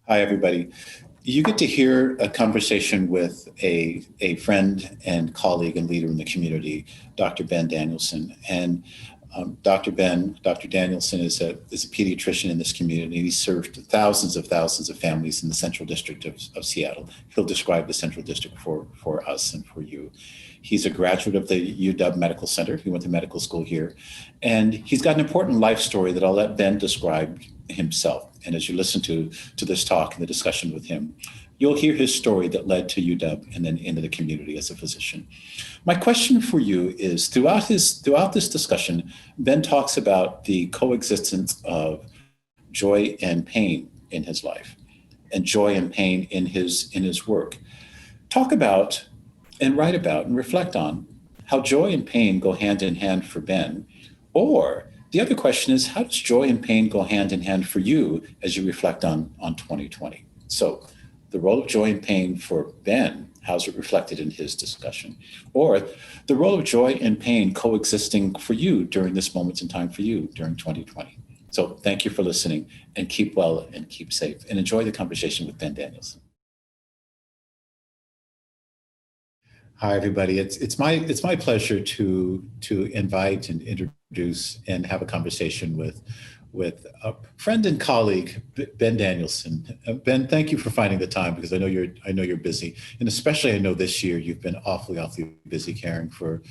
Hi, everybody. You get to hear a conversation with a friend and colleague and leader in the community, Dr. Ben Danielson. And Dr. Danielson is a pediatrician in this community. He served thousands of families in the Central District of Seattle. He'll describe the Central District for us and for you. He's a graduate of the UW Medical Center. He went to medical school here. And he's got an important life story that I'll let Ben describe himself. And as you listen to this talk and the discussion with him, you'll hear his story that led to UW and then into the community as a physician. My question for you is, throughout this discussion, Ben talks about the coexistence of joy and pain in his life and joy and pain in his work. Talk about and write about and reflect on how joy and pain go hand in hand for Ben. Or the other question is, how does joy and pain go hand in hand for you as you reflect on 2020? So the role of joy and pain for Ben, how's it reflected in his discussion? Or the role of joy and pain coexisting for you during this moment in time for you during 2020. So thank you for listening, and keep well and keep safe, and enjoy the conversation with Ben Danielson. Hi, everybody. It's my pleasure to invite and introduce and have a conversation with a friend and colleague, Ben Danielson. Ben, thank you for finding the time, because I know you're busy, and especially I know this year you've been awfully busy caring for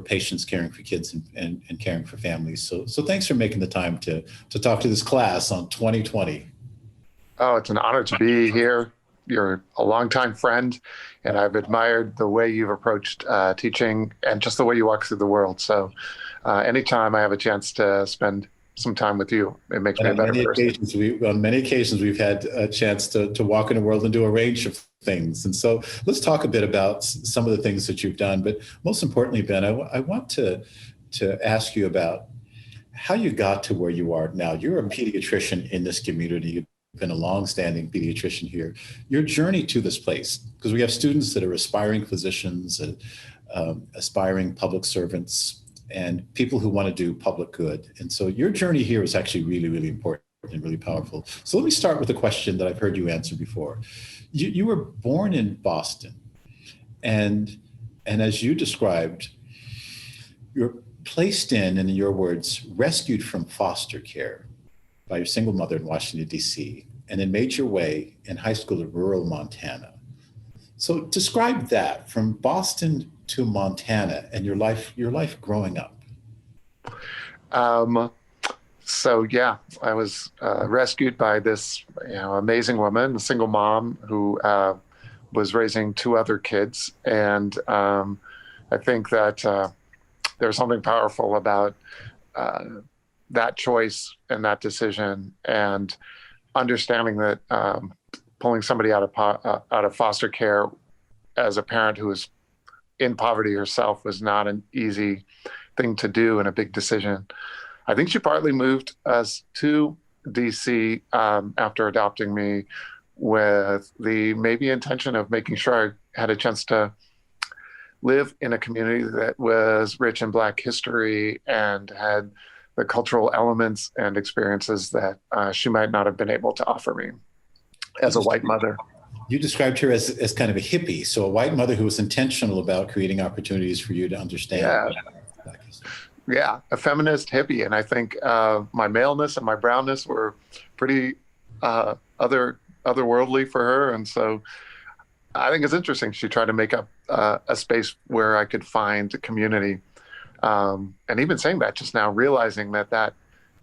patients, caring for kids, and caring for families. So thanks for making the time to talk to this class on 2020. Oh, it's an honor to be here. You're a longtime friend, and I've admired the way you've approached teaching and just the way you walk through the world. So anytime I have a chance to spend some time with you, it makes me a better person. On many occasions, we've had a chance to walk in the world and do a range of things. And so let's talk a bit about some of the things that you've done. But most importantly, Ben, I want to ask you about how you got to where you are now. You're a pediatrician in this community. You've been a longstanding pediatrician here. Your journey to this place, because we have students that are aspiring physicians, aspiring public servants, and people who want to do public good. And so your journey here is actually really important and really powerful. So let me start with a question that I've heard you answer before. You were born in Boston, and as you described, you're placed in your words, rescued from foster care by your single mother in Washington, D.C., and then made your way in high school to rural Montana. So describe that, from Boston to Montana, and your life growing up. So yeah, I was rescued by this amazing woman, a single mom who was raising two other kids. And I think that there's something powerful about that choice and that decision, and understanding that pulling somebody out of foster care as a parent who was in poverty herself was not an easy thing to do, and a big decision. I think she partly moved us to DC after adopting me with the maybe intention of making sure I had a chance to live in a community that was rich in Black history and had the cultural elements and experiences that she might not have been able to offer me as a white mother. You described her as kind of a hippie, so a white mother who was intentional about creating opportunities for you to understand. Yeah, a feminist hippie. And I think my maleness and my brownness were pretty otherworldly for her. And so I think it's interesting. She tried to make up a space where I could find a community. And even saying that just now, realizing that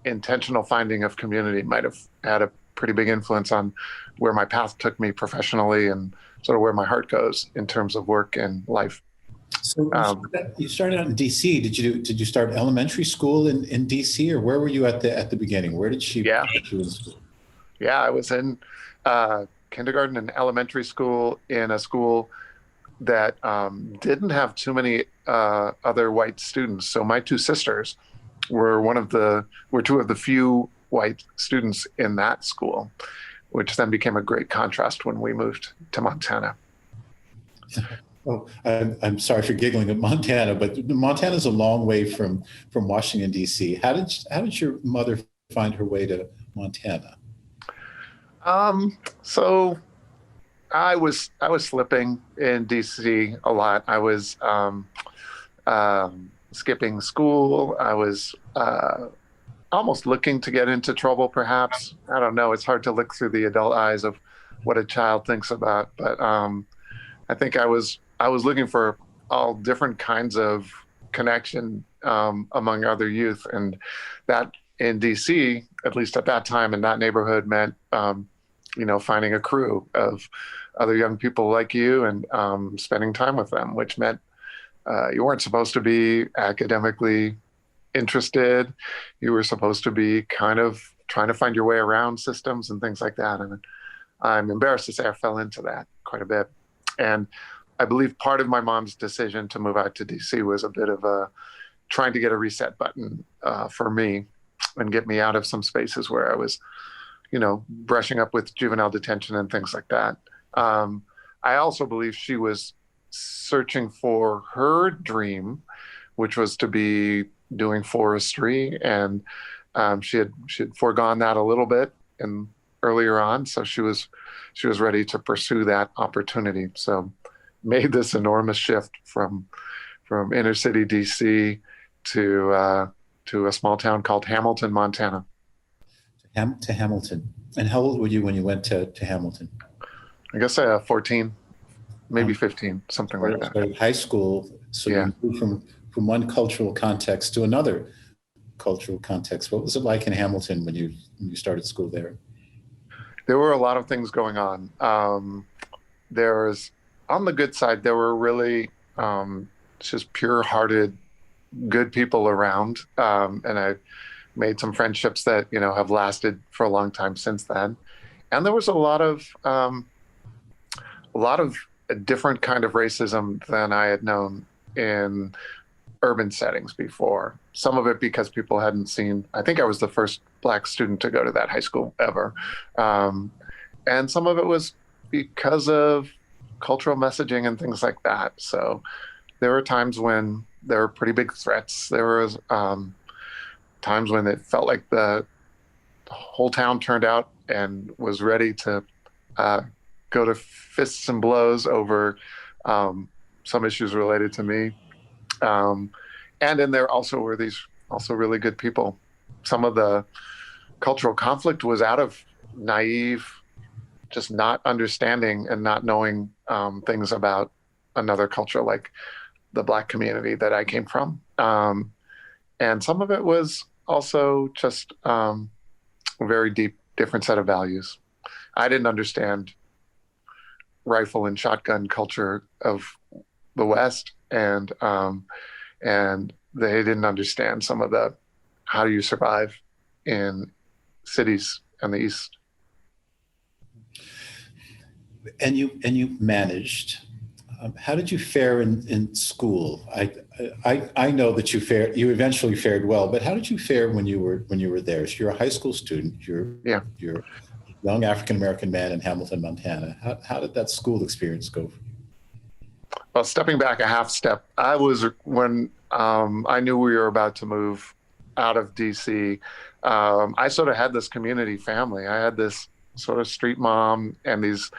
intentional finding of community might have had a pretty big influence on where my path took me professionally and sort of where my heart goes in terms of work and life. So you started out in DC. Did you start elementary school in DC, or where were you at the beginning? Where did she put you in school? Yeah, I was in kindergarten and elementary school in a school that didn't have too many other white students. So my two sisters were two of the few white students in that school, which then became a great contrast when we moved to Montana. Oh, I'm sorry for giggling at Montana, but Montana's a long way from Washington, D.C. How did your mother find her way to Montana? So I was slipping in DC a lot. I was skipping school. I was almost looking to get into trouble, perhaps. I don't know. It's hard to look through the adult eyes of what a child thinks about, but I think I was looking for all different kinds of connection among other youth, and that in DC, at least at that time in that neighborhood, meant finding a crew of other young people like you and spending time with them, which meant you weren't supposed to be academically interested. You were supposed to be kind of trying to find your way around systems and things like that. And I'm embarrassed to say I fell into that quite a bit. And I believe part of my mom's decision to move out to DC was a bit of a trying to get a reset button for me and get me out of some spaces where I was, brushing up with juvenile detention and things like that. I also believe she was searching for her dream, which was to be doing forestry, and she had foregone that a little bit and earlier on, so she was ready to pursue that opportunity. So made this enormous shift from inner city DC to a small town called Hamilton, Montana. To Hamilton. And how old were you when you went to Hamilton? I guess 14, maybe 15, something like that. So high school. So Yeah. you moved from one cultural context to another cultural context. What was it like in Hamilton when you started school there? There were a lot of things going on. There was, on the good side, there were really just pure-hearted, good people around, and I made some friendships that have lasted for a long time since then. And there was a lot of a different kind of racism than I had known in urban settings before. Some of it because people hadn't seen. I think I was the first Black student to go to that high school ever, and some of it was because of cultural messaging and things like that. So there were times when there were pretty big threats. There was times when it felt like the whole town turned out and was ready to go to fists and blows over some issues related to me. And then there also were these also really good people. Some of the cultural conflict was out of naive, just not understanding and not knowing things about another culture like the Black community that I came from. And some of it was also just a very deep, different set of values. I didn't understand rifle and shotgun culture of the West, and they didn't understand some of the how do you survive in cities in the East. And you managed. How did you fare in school? I know that you eventually fared well, but how did you fare when you were there? So you're a high school student. You're a young African American man in Hamilton, Montana. How did that school experience go for you? Well, stepping back a half step, I was when I knew we were about to move out of DC. I sort of had this community family. I had this sort of street mom and these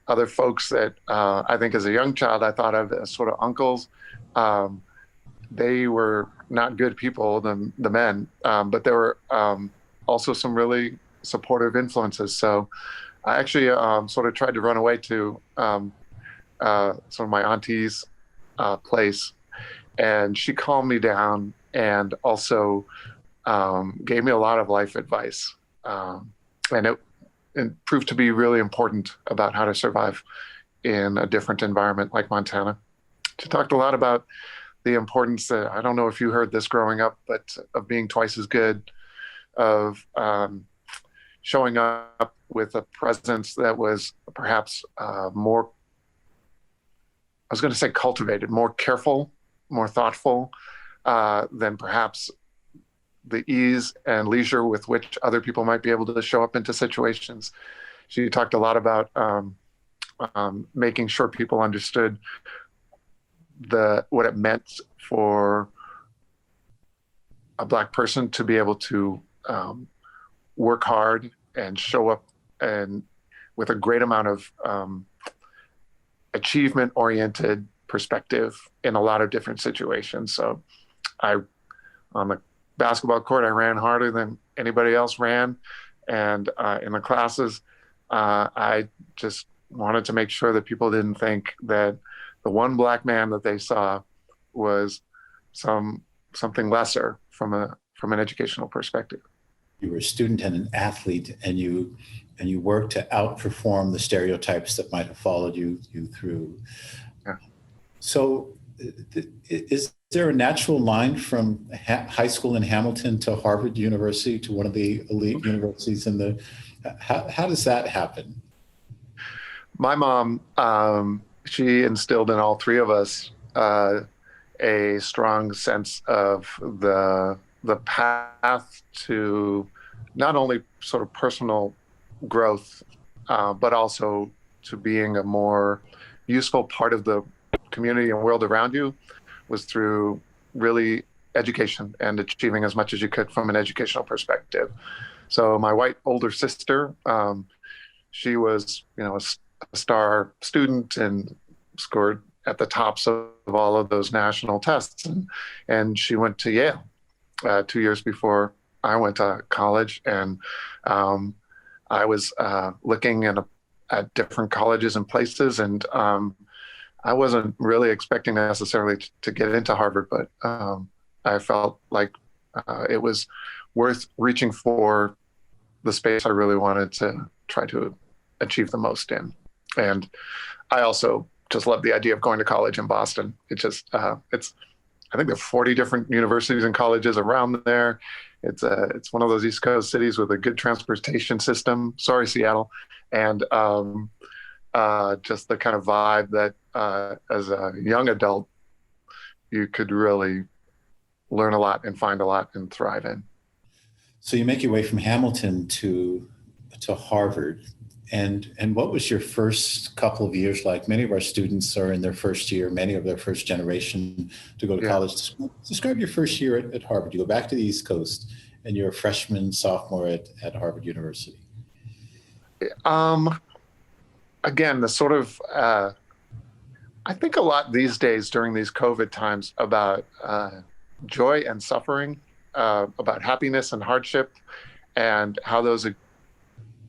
other folks that I think as a young child I thought of as sort of uncles. They were not good people, the men, but there were also some really supportive influences. So I actually sort of tried to run away to some of my auntie's place, and she calmed me down and also gave me a lot of life advice. And it proved to be really important about how to survive in a different environment like Montana. She talked a lot about the importance that, I don't know if you heard this growing up, but of being twice as good, of showing up with a presence that was perhaps more, I was going to say cultivated, more careful, more thoughtful than perhaps the ease and leisure with which other people might be able to show up into situations. She talked a lot about making sure people understood what it meant for a Black person to be able to work hard and show up and with a great amount of achievement-oriented perspective in a lot of different situations. So on the basketball court, I ran harder than anybody else ran. And in the classes, I just wanted to make sure that people didn't think that the one black man that they saw was something lesser from an educational perspective. You were a student and an athlete, and you worked to outperform the stereotypes that might have followed you through. Yeah. So is there a natural line from high school in Hamilton to Harvard University, to one of the elite universities in the, how does that happen? My mom, she instilled in all three of us a strong sense of the path to not only sort of personal growth, but also to being a more useful part of the community and world around you, was through really education and achieving as much as you could from an educational perspective. So my white older sister, she was, a star student and scored at the tops of all of those national tests. And she went to Yale 2 years before I went to college. And I was looking at different colleges and places. And I wasn't really expecting necessarily to get into Harvard, but I felt like it was worth reaching for the space I really wanted to try to achieve the most in. And I also just love the idea of going to college in Boston. It just, I think there are 40 different universities and colleges around there. It's one of those East Coast cities with a good transportation system. Sorry, Seattle. And just the kind of vibe that as a young adult, you could really learn a lot and find a lot and thrive in. So you make your way from Hamilton to Harvard. And what was your first couple of years like? Many of our students are in their first year, many of their first generation to go to college. Describe your first year at Harvard. You go back to the East Coast and you're a freshman, sophomore at Harvard University. Again, the sort of, I think a lot these days during these COVID times about joy and suffering, about happiness and hardship, and how those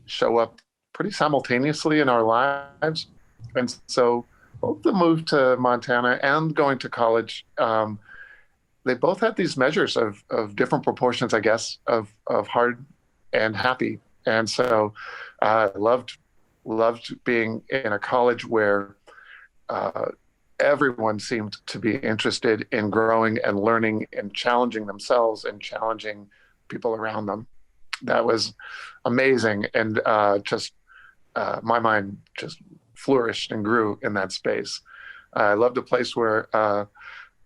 show up pretty simultaneously in our lives. And so both the move to Montana and going to college, they both had these measures of different proportions, I guess, of hard and happy. And so I loved being in a college where everyone seemed to be interested in growing and learning and challenging themselves and challenging people around them. That was amazing. And my mind just flourished and grew in that space. I loved a place where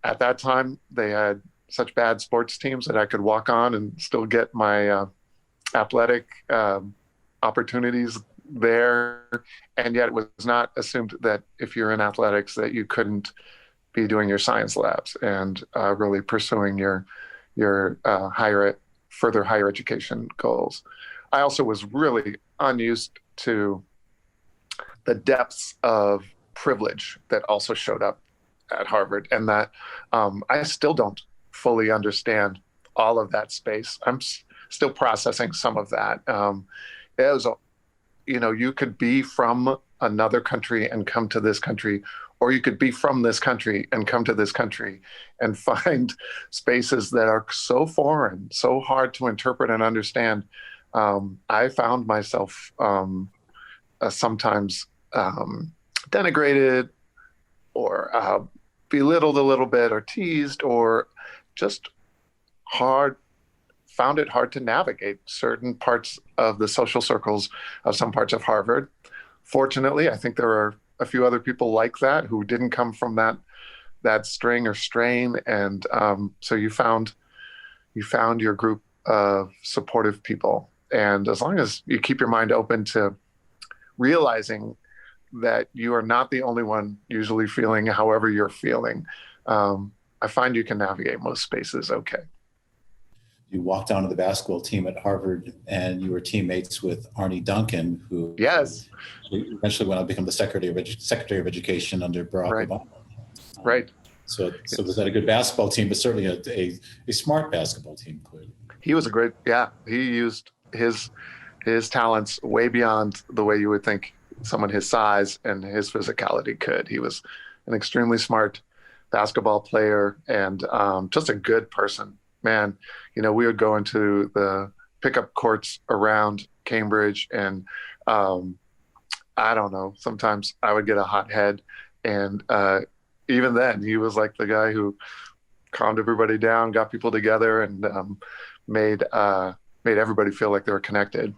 at that time they had such bad sports teams that I could walk on and still get my athletic opportunities there. And yet it was not assumed that if you're in athletics that you couldn't be doing your science labs and really pursuing your further higher education goals. I also was really unused to the depths of privilege that also showed up at Harvard, and that I still don't fully understand all of that space. I'm still processing some of that. It was, you could be from another country and come to this country, or you could be from this country and come to this country and find spaces that are so foreign, so hard to interpret and understand. I found myself sometimes denigrated or belittled a little bit or teased, or just found it hard to navigate certain parts of the social circles of some parts of Harvard. Fortunately, I think there are a few other people like that who didn't come from that string or strain. And so you found your group of supportive people. And as long as you keep your mind open to realizing that you are not the only one usually feeling however you're feeling, I find you can navigate most spaces okay. you walked onto the basketball team at Harvard, and you were teammates with Arnie Duncan, who Yes. eventually went on to become the Secretary of Education under Barack Right. Obama. Right. So was that a good basketball team, but certainly a smart basketball team, clearly. He was he used his talents way beyond the way you would think someone his size and his physicality could. He was an extremely smart basketball player and just a good person. Man, we would go into the pickup courts around Cambridge, and I don't know, sometimes I would get a hot head, and even then he was like the guy who calmed everybody down, got people together, and made everybody feel like they were connected.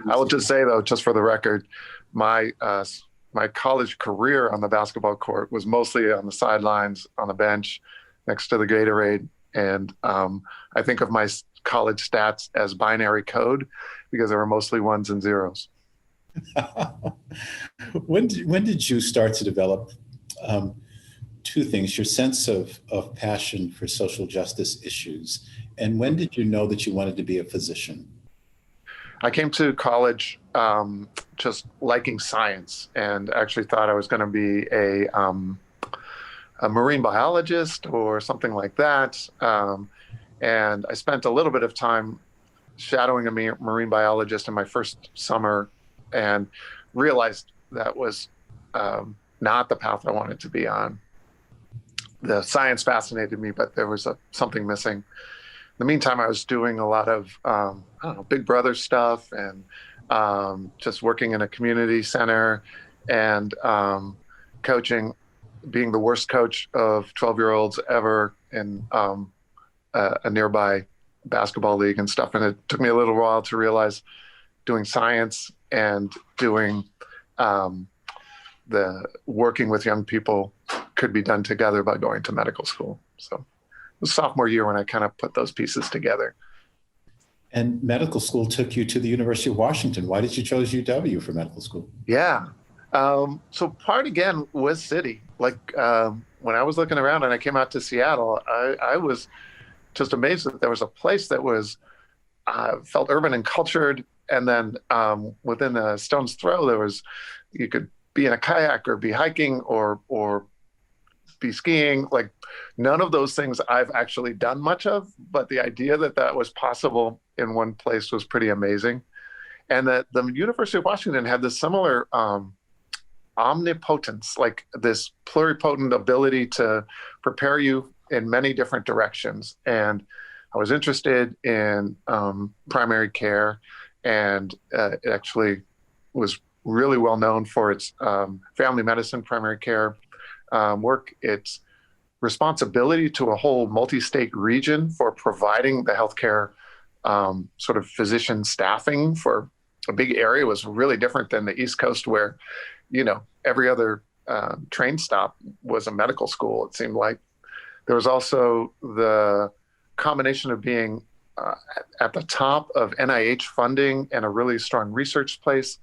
I will just say, though, just for the record, my college career on the basketball court was mostly on the sidelines, on the bench, next to the Gatorade. And I think of my college stats as binary code because they were mostly ones and zeros. When did you start to develop two things, your sense of passion for social justice issues, and when did you know that you wanted to be a physician? I came to college just liking science and actually thought I was going to be a marine biologist or something like that. And I spent a little bit of time shadowing a marine biologist in my first summer and realized that was not the path I wanted to be on. The science fascinated me, but there was something missing. In the meantime, I was doing a lot of Big Brother stuff and just working in a community center and coaching, being the worst coach of 12-year-olds ever in a nearby basketball league and stuff. And it took me a little while to realize doing science and doing the working with young people could be done together by going to medical school. So it was sophomore year when I kind of put those pieces together. And medical school took you to the University of Washington. Why did you choose UW for medical school? Yeah. So part again was city. Like when I was looking around and I came out to Seattle, I was just amazed that there was a place that was felt urban and cultured. And then within a stone's throw, you could be in a kayak or be hiking or be skiing. Like none of those things I've actually done much of, but the idea that was possible in one place was pretty amazing. And that the University of Washington had this similar omnipotence, like this pluripotent ability to prepare you in many different directions. And I was interested in primary care, and it actually was really well known for its family medicine, primary care work, its responsibility to a whole multi-state region for providing the healthcare sort of physician staffing for a big area was really different than the East Coast, where, every other train stop was a medical school, it seemed like. There was also the combination of being at the top of NIH funding and a really strong research place,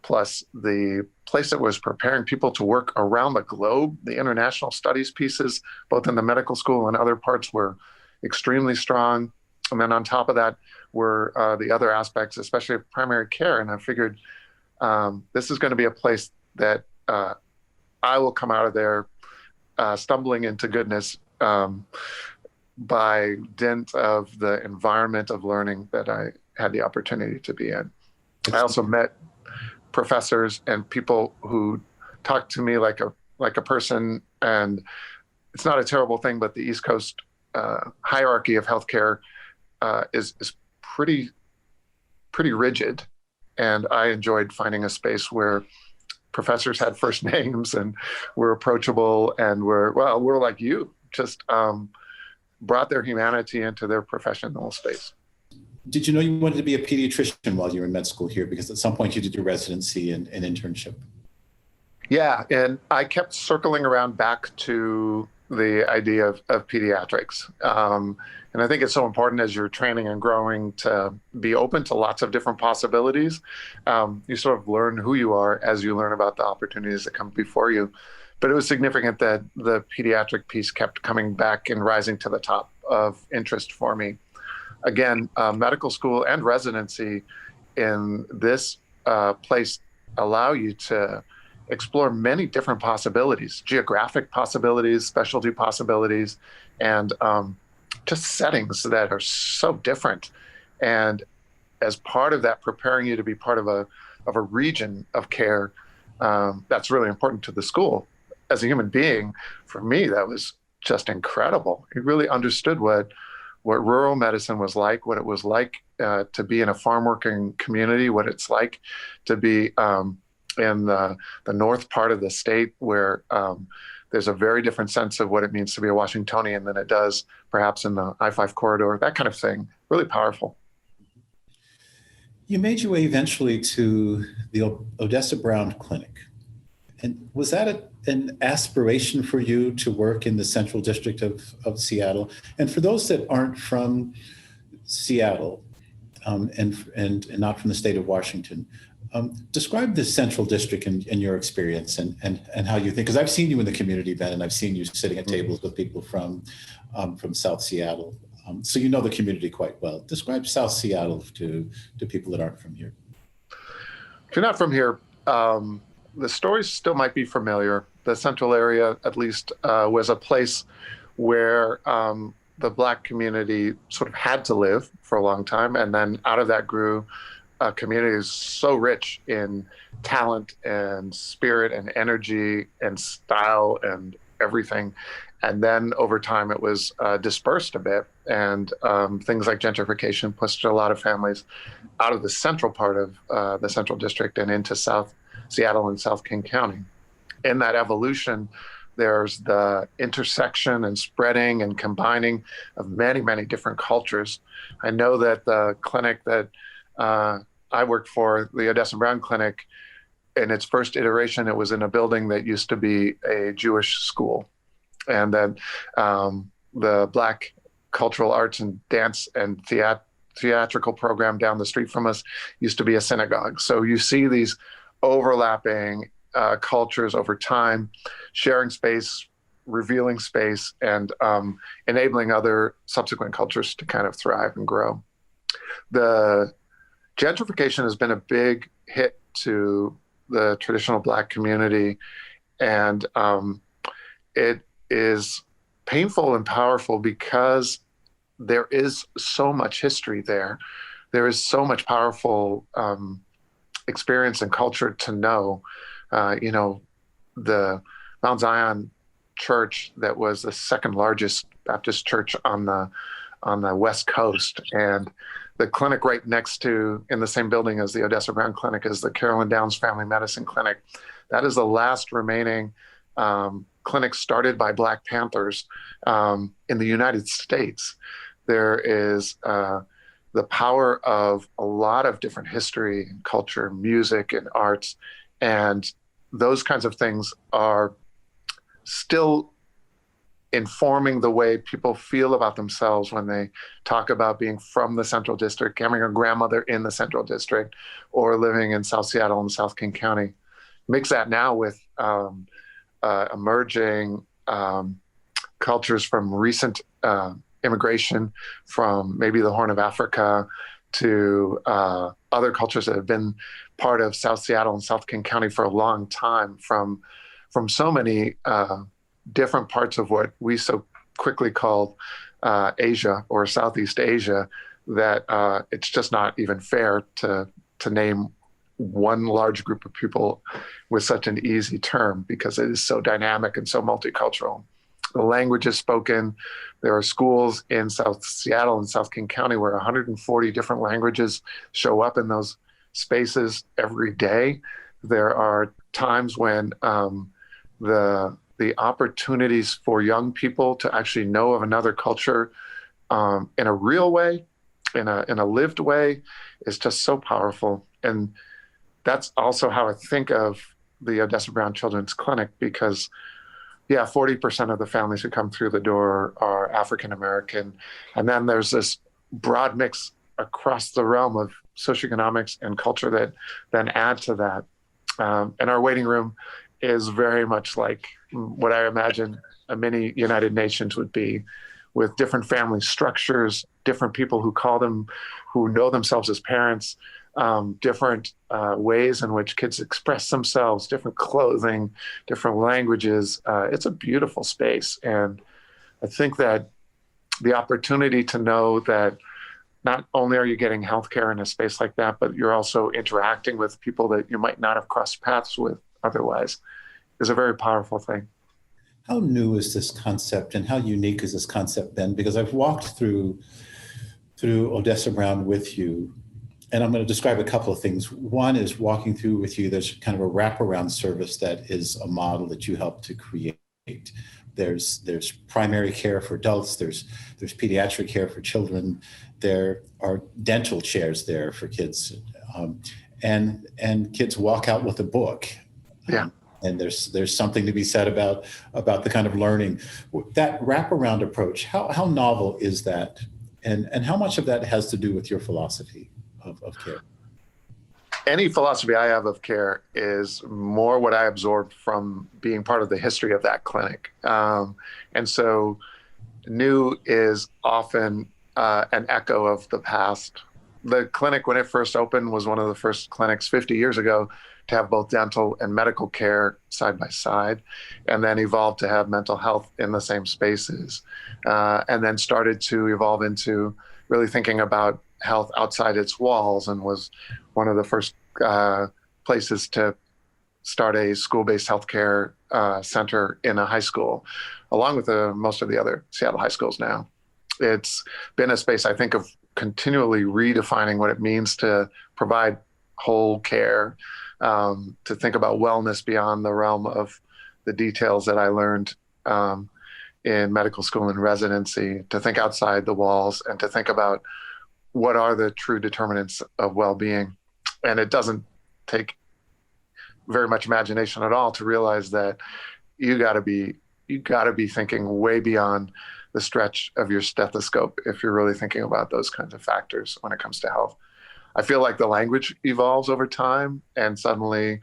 plus the place that was preparing people to work around the globe. The international studies pieces, both in the medical school and other parts, were extremely strong. And then on top of that were the other aspects, especially of primary care. And I figured this is going to be a place that I will come out of there stumbling into goodness by dint of the environment of learning that I had the opportunity to be in. I also met professors and people who talked to me like a person, and it's not a terrible thing, but the East Coast hierarchy of healthcare is pretty rigid, and I enjoyed finding a space where professors had first names and were approachable and were like you, just brought their humanity into their professional space. Did you know you wanted to be a pediatrician while you were in med school here? Because at some point you did your residency and internship. Yeah, and I kept circling around back to the idea of pediatrics. And I think it's so important as you're training and growing to be open to lots of different possibilities. You sort of learn who you are as you learn about the opportunities that come before you. But it was significant that the pediatric piece kept coming back and rising to the top of interest for me. again, medical school and residency in this place allow you to explore many different possibilities, geographic possibilities, specialty possibilities, and just settings that are so different. And as part of that, preparing you to be part of a region of care that's really important to the school. As a human being, for me, that was just incredible. He really understood what rural medicine was like, what it was like to be in a farm working community, what it's like to be in the north part of the state where there's a very different sense of what it means to be a Washingtonian than it does perhaps in the I-5 corridor, that kind of thing. Really powerful. You made your way eventually to the Odessa Brown Clinic. And was that an aspiration for you to work in the Central District of Seattle? And for those that aren't from Seattle and not from the state of Washington, describe the Central District in your experience and how you think, because I've seen you in the community, Ben, and I've seen you sitting at tables with people from South Seattle. So you know the community quite well. Describe South Seattle to people that aren't from here. If you're not from here, the stories still might be familiar. The central area, at least, was a place where the Black community sort of had to live for a long time. And then out of that grew a community that's so rich in talent and spirit and energy and style and everything. And then over time, it was dispersed a bit. And things like gentrification pushed a lot of families out of the central part of the Central District and into South Seattle and South King County. In that evolution, there's the intersection and spreading and combining of many, many different cultures. I know that the clinic that I worked for, the Odessa Brown Clinic, in its first iteration, it was in a building that used to be a Jewish school. And then the Black cultural arts and dance and theatrical program down the street from us used to be a synagogue. So you see these overlapping cultures over time, sharing space, revealing space, and enabling other subsequent cultures to kind of thrive and grow. The gentrification has been a big hit to the traditional Black community, and it is painful and powerful because there is so much history there. There is so much powerful experience and culture to know. The Mount Zion Church, that was the second largest Baptist church on the West Coast, and the clinic right next to, in the same building as the Odessa Brown Clinic, is the Carolyn Downs Family Medicine Clinic. That is the last remaining clinic started by Black Panthers in the United States. There is the power of a lot of different history and culture, music and arts, and those kinds of things are still informing the way people feel about themselves when they talk about being from the Central District, having a grandmother in the Central District, or living in South Seattle and South King County. Mix that now with emerging cultures from recent immigration from maybe the Horn of Africa to other cultures that have been part of South Seattle and South King County for a long time, from so many different parts of what we so quickly call Asia or Southeast Asia, that it's just not even fair to name one large group of people with such an easy term, because it is so dynamic and so multicultural. The language is spoken. There are schools in South Seattle and South King County where 140 different languages show up in those spaces every day. There are times when the opportunities for young people to actually know of another culture in a real way, in a lived way, is just so powerful. And that's also how I think of the Odessa Brown Children's Clinic, because 40% of the families who come through the door are African-American. And then there's this broad mix across the realm of socioeconomics and culture that then add to that. And our waiting room is very much like what I imagine a mini United Nations would be, with different family structures, different people who know themselves as parents, different ways in which kids express themselves, different clothing, different languages. It's a beautiful space. And I think that the opportunity to know that not only are you getting healthcare in a space like that, but you're also interacting with people that you might not have crossed paths with otherwise is a very powerful thing. How new is this concept and how unique has this concept been? Because I've walked through Odessa Brown with you, and I'm going to describe a couple of things. One is walking through with you, there's kind of a wraparound service that is a model that you helped to create. There's primary care for adults, there's pediatric care for children, there are dental chairs there for kids, and kids walk out with a book. Yeah. And there's something to be said about the kind of learning. That wraparound approach, how novel is that? And how much of that has to do with your philosophy of care? Any philosophy I have of care is more what I absorbed from being part of the history of that clinic. And so new is often an echo of the past. The clinic, when it first opened, was one of the first clinics 50 years ago to have both dental and medical care side by side, and then evolved to have mental health in the same spaces, and then started to evolve into really thinking about health outside its walls, and was one of the first places to start a school-based healthcare center in a high school, along with most of the other Seattle high schools now. It's been a space, I think, of continually redefining what it means to provide whole care, to think about wellness beyond the realm of the details that I learned in medical school and residency, to think outside the walls and to think about what are the true determinants of well-being. And it doesn't take very much imagination at all to realize that you got to be thinking way beyond the stretch of your stethoscope if you're really thinking about those kinds of factors when it comes to health. I feel like the language evolves over time, and suddenly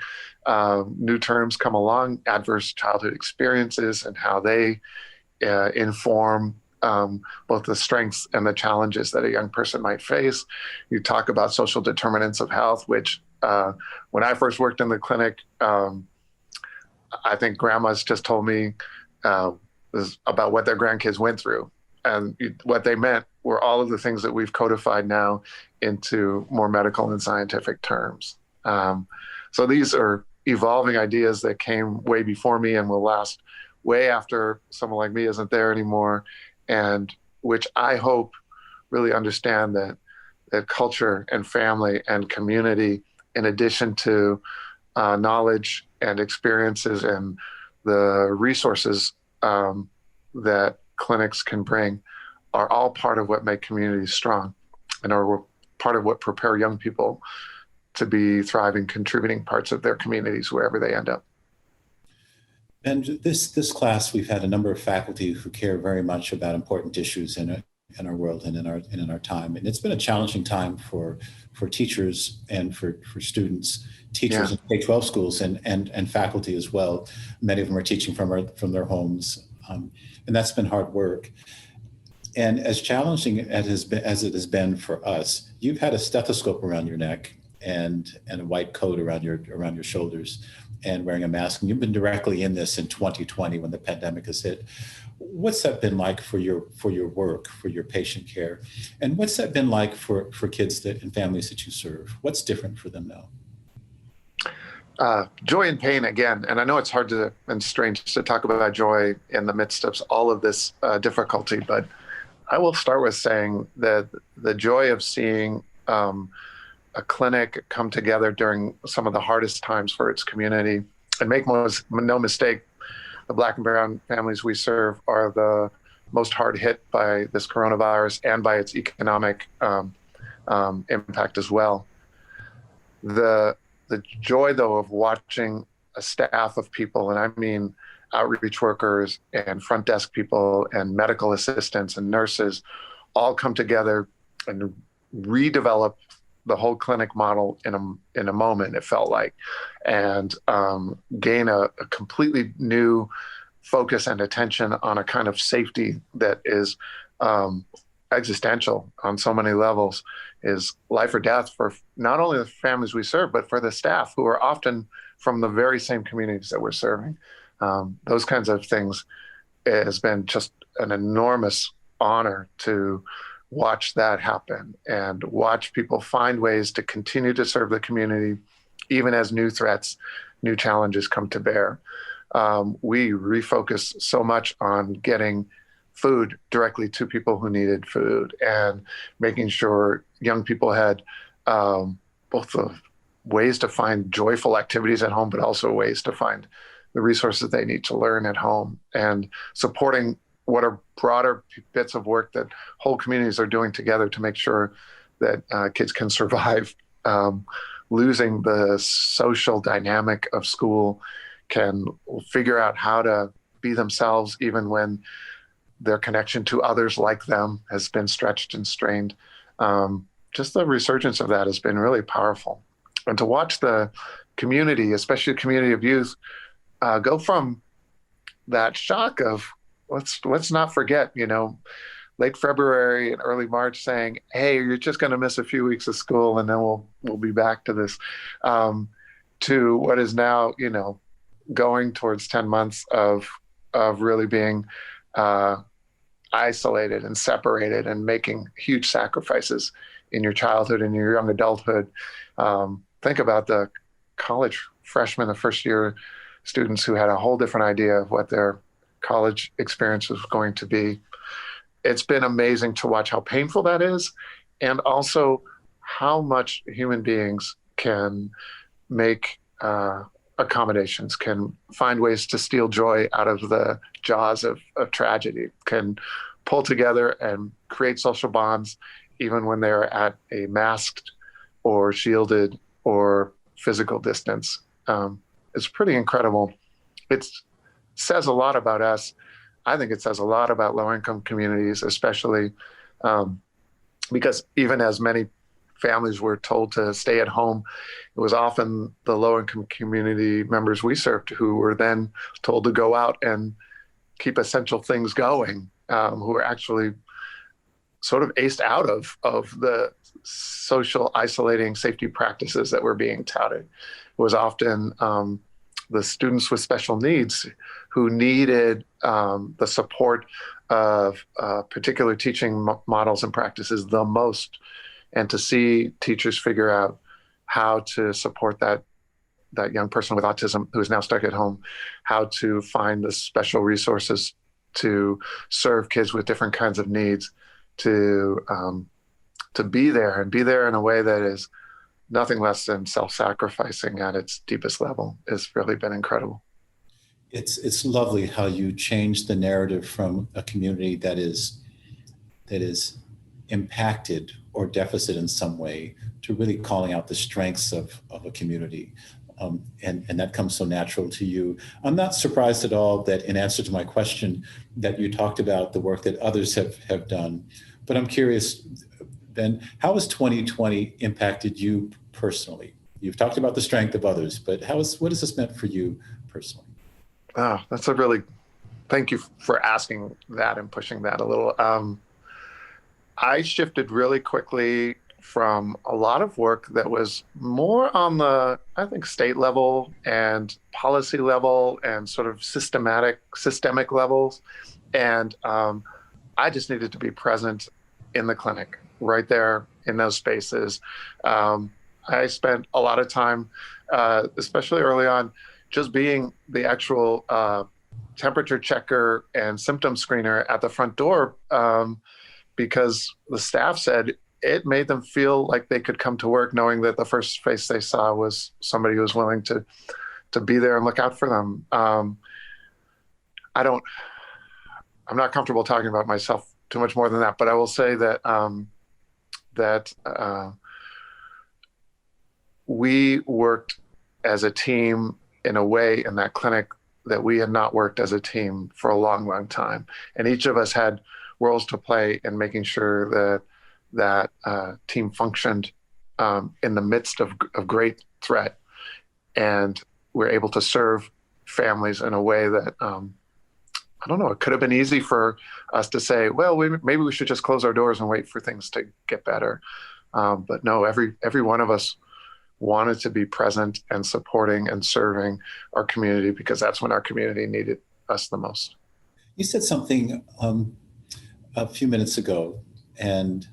new terms come along, adverse childhood experiences, and how they inform both the strengths and the challenges that a young person might face. You talk about social determinants of health, which when I first worked in the clinic, I think grandmas just told me about what their grandkids went through. And what they meant were all of the things that we've codified now into more medical and scientific terms. So these are evolving ideas that came way before me and will last way after someone like me isn't there anymore, and which I hope really understand that culture and family and community, in addition to knowledge and experiences and the resources that clinics can bring, are all part of what make communities strong and are part of what prepare young people to be thriving, contributing parts of their communities wherever they end up. And this class, we've had a number of faculty who care very much about important issues in our world and in our time. And it's been a challenging time for teachers and for students, teachers in K-12 schools and faculty as well. Many of them are teaching from their homes. And that's been hard work. And as challenging as it has been for us, you've had a stethoscope around your neck and a white coat around your shoulders and wearing a mask. And you've been directly in this in 2020 when the pandemic has hit. What's that been like for your work, for your patient care? And what's that been like for kids and families that you serve? What's different for them now? Joy and pain again. And I know it's hard and strange to talk about joy in the midst of all of this difficulty, but I will start with saying that the joy of seeing a clinic come together during some of the hardest times for its community, and make no mistake, the Black and brown families we serve are the most hard hit by this coronavirus and by its economic impact as well. The joy, though, of watching a staff of people, and I mean outreach workers and front desk people and medical assistants and nurses, all come together and redevelop the whole clinic model in a moment, it felt like, and gain a completely new focus and attention on a kind of safety that is existential on so many levels, is life or death for not only the families we serve, but for the staff who are often from the very same communities that we're serving. Those kinds of things, it has been just an enormous honor to watch that happen and watch people find ways to continue to serve the community, even as new threats, new challenges come to bear. We refocus so much on getting food directly to people who needed food and making sure young people had both the ways to find joyful activities at home, but also ways to find the resources they need to learn at home, and supporting what are broader bits of work that whole communities are doing together to make sure that kids can survive losing the social dynamic of school, can figure out how to be themselves even when their connection to others like them has been stretched and strained. Just the resurgence of that has been really powerful. And to watch the community, especially the community of youth, go from that shock of let's not forget, late February and early March saying, hey, you're just going to miss a few weeks of school and then we'll be back to this, to what is now, going towards 10 months of really being isolated and separated and making huge sacrifices in your childhood and your young adulthood. Think about the college freshmen, the first year students who had a whole different idea of what their college experience was going to be. It's been amazing to watch how painful that is, and also how much human beings can make accommodations, can find ways to steal joy out of the jaws of tragedy, can pull together and create social bonds even when they're at a masked or shielded or physical distance. It's pretty incredible. It says a lot about us. I think it says a lot about low-income communities, especially because even as many families were told to stay at home, it was often the low-income community members we served who were then told to go out and keep essential things going, who were actually sort of aced out of the social isolating safety practices that were being touted. It was often the students with special needs who needed the support of particular teaching models and practices the most, and to see teachers figure out how to support that young person with autism who is now stuck at home, how to find the special resources to serve kids with different kinds of needs, to be there and be there in a way that is nothing less than self-sacrificing at its deepest level has really been incredible. It's lovely how you change the narrative from a community that is impacted or deficit in some way to really calling out the strengths of a community. And that comes so natural to you. I'm not surprised at all that in answer to my question that you talked about the work that others have done. But I'm curious, Ben, how has 2020 impacted you personally? You've talked about the strength of others, but what has this meant for you personally? Oh, thank you for asking that and pushing that a little. I shifted really quickly from a lot of work that was more on the, I think, state level and policy level and sort of systemic levels. And I just needed to be present in the clinic, right there in those spaces. I spent a lot of time, especially early on, just being the actual temperature checker and symptom screener at the front door, because the staff said it made them feel like they could come to work knowing that the first face they saw was somebody who was willing to be there and look out for them. I'm not comfortable talking about myself too much more than that, but I will say that we worked as a team in a way in that clinic that we had not worked as a team for a long, long time. And each of us had roles to play in making sure that team functioned in the midst of great threat. And we're able to serve families in a way that I don't know, it could have been easy for us to say, well, maybe we should just close our doors and wait for things to get better. But no, every one of us wanted to be present and supporting and serving our community, because that's when our community needed us the most. You said something a few minutes ago, and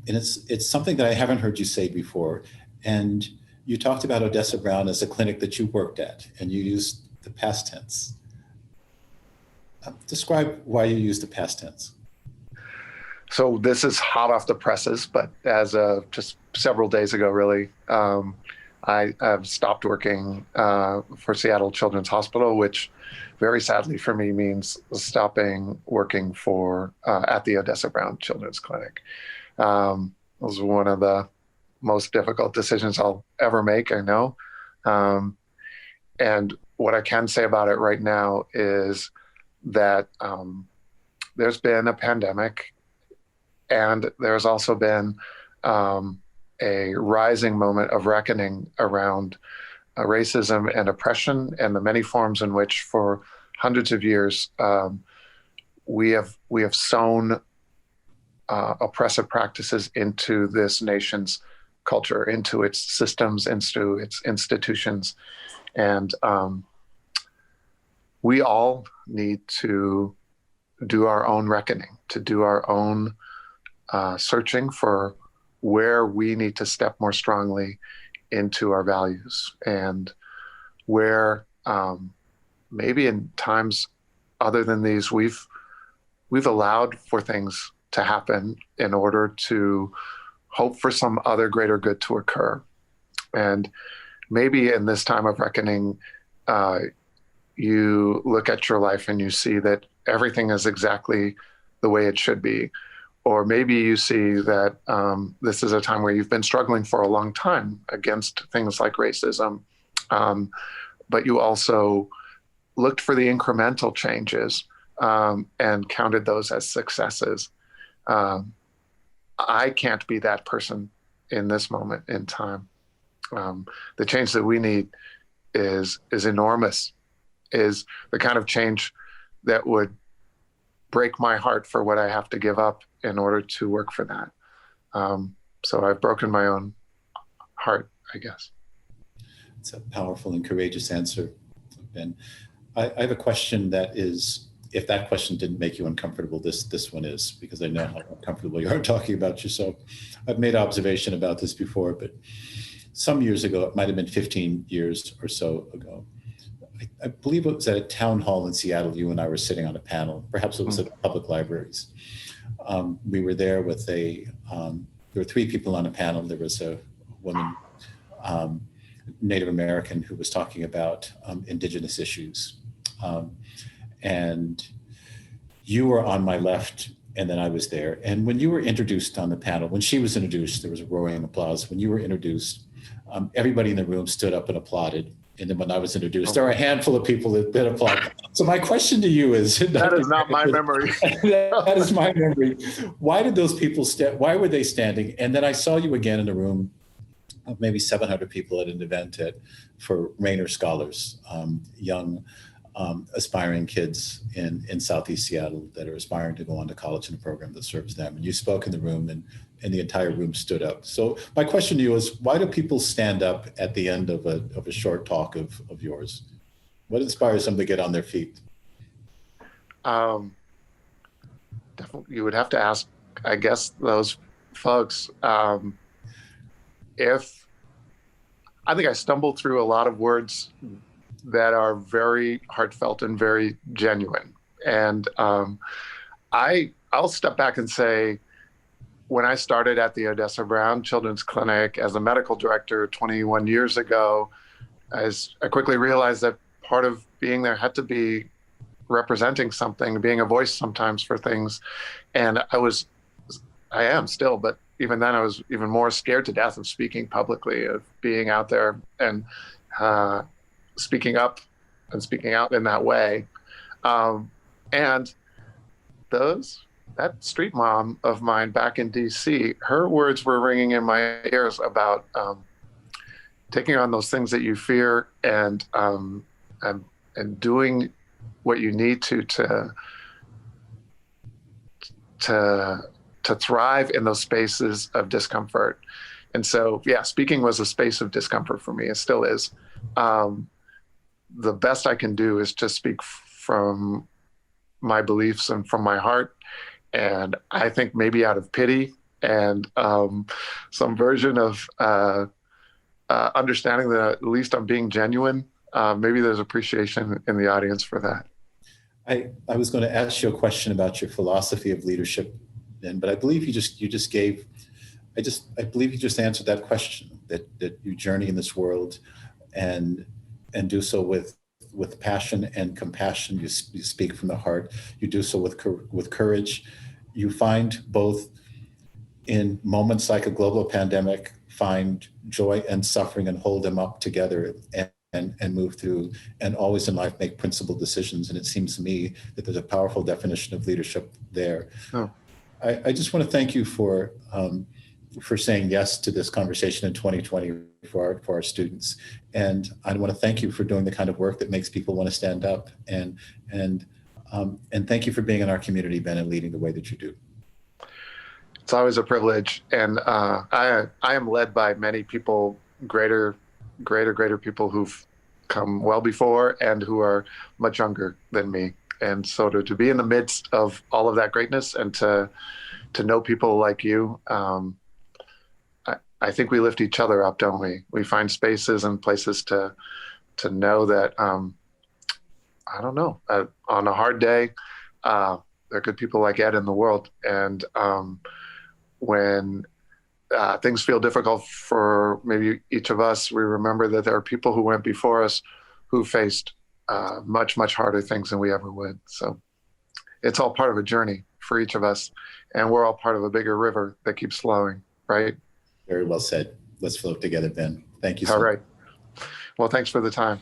it's something that I haven't heard you say before. And you talked about Odessa Brown as a clinic that you worked at, and you used the past tense. Describe why you use the past tense. So this is hot off the presses, but as just several days ago, really, I have stopped working for Seattle Children's Hospital, which very sadly for me means stopping working for at the Odessa Brown Children's Clinic. It was one of the most difficult decisions I'll ever make, I know. And what I can say about it right now is that there's been a pandemic, and there's also been a rising moment of reckoning around racism and oppression, and the many forms in which for hundreds of years we have sown oppressive practices into this nation's culture, into its systems, into its institutions. And we all need to do our own reckoning, to do our own searching for where we need to step more strongly into our values, and where maybe in times other than these, we've allowed for things to happen in order to hope for some other greater good to occur. And maybe in this time of reckoning, you look at your life and you see that everything is exactly the way it should be. Or maybe you see that this is a time where you've been struggling for a long time against things like racism, but you also looked for the incremental changes and counted those as successes. I can't be that person in this moment in time. The change that we need is enormous, is the kind of change that would break my heart for what I have to give up in order to work for that. So I've broken my own heart, I guess. It's a powerful and courageous answer, Ben. I have a question that is, if that question didn't make you uncomfortable, this one is, because I know how uncomfortable you are talking about yourself. I've made observation about this before, but some years ago, it might have been 15 years or so ago, I believe it was at a town hall in Seattle, you and I were sitting on a panel, perhaps it was at public libraries. We were there with there were three people on a panel. There was a woman, Native American, who was talking about indigenous issues. And you were on my left, and then I was there. And when you were introduced on the panel, when she was introduced, there was a roaring applause. When you were introduced, everybody in the room stood up and applauded. And then when I was introduced, there were a handful of people that did applaud. So my question to you is— That is not my memory. That is my memory. Why did those people why were they standing? And then I saw you again in a room of maybe 700 people at an event for Rainer Scholars, young aspiring kids in Southeast Seattle that are aspiring to go on to college in a program that serves them. And you spoke in the room, and the entire room stood up. So my question to you is, why do people stand up at the end of a short talk of yours? What inspires them to get on their feet? Definitely, you would have to ask, I guess, those folks. If I think I stumbled through a lot of words that are very heartfelt and very genuine. And I'll step back and say, when I started at the Odessa Brown Children's Clinic as a medical director 21 years ago, I quickly realized that part of being there had to be representing something, being a voice sometimes for things. And I am still, but even then I was even more scared to death of speaking publicly, of being out there and speaking up and speaking out in that way. And that street mom of mine back in D.C., her words were ringing in my ears about taking on those things that you fear and doing what you need to thrive in those spaces of discomfort. And so, yeah, speaking was a space of discomfort for me. It still is. The best I can do is just speak from my beliefs and from my heart. And I think maybe out of pity and some version of understanding that at least I'm being genuine, maybe there's appreciation in the audience for that. I was going to ask you a question about your philosophy of leadership then, but I believe I believe you just answered that question, that you journey in this world and do so with passion and compassion. You speak from the heart. You do so with courage. You find both in moments like a global pandemic, find joy and suffering and hold them up together and move through, and always in life make principled decisions. And it seems to me that there's a powerful definition of leadership there. Oh. I just want to thank you for saying yes to this conversation in 2020 for our students. And I want to thank you for doing the kind of work that makes people want to stand up. And thank you for being in our community, Ben, and leading the way that you do. It's always a privilege. And I am led by many people, greater people who've come well before and who are much younger than me. And so to be in the midst of all of that greatness and to know people like you, I think we lift each other up, don't we? We find spaces and places to know that, I don't know, on a hard day, there are good people like Ed in the world. And when things feel difficult for maybe each of us, we remember that there are people who went before us who faced much, much harder things than we ever would. So it's all part of a journey for each of us. And we're all part of a bigger river that keeps flowing, right? Very well said. Let's float together, Ben. Thank you so much. All right. Well, thanks for the time.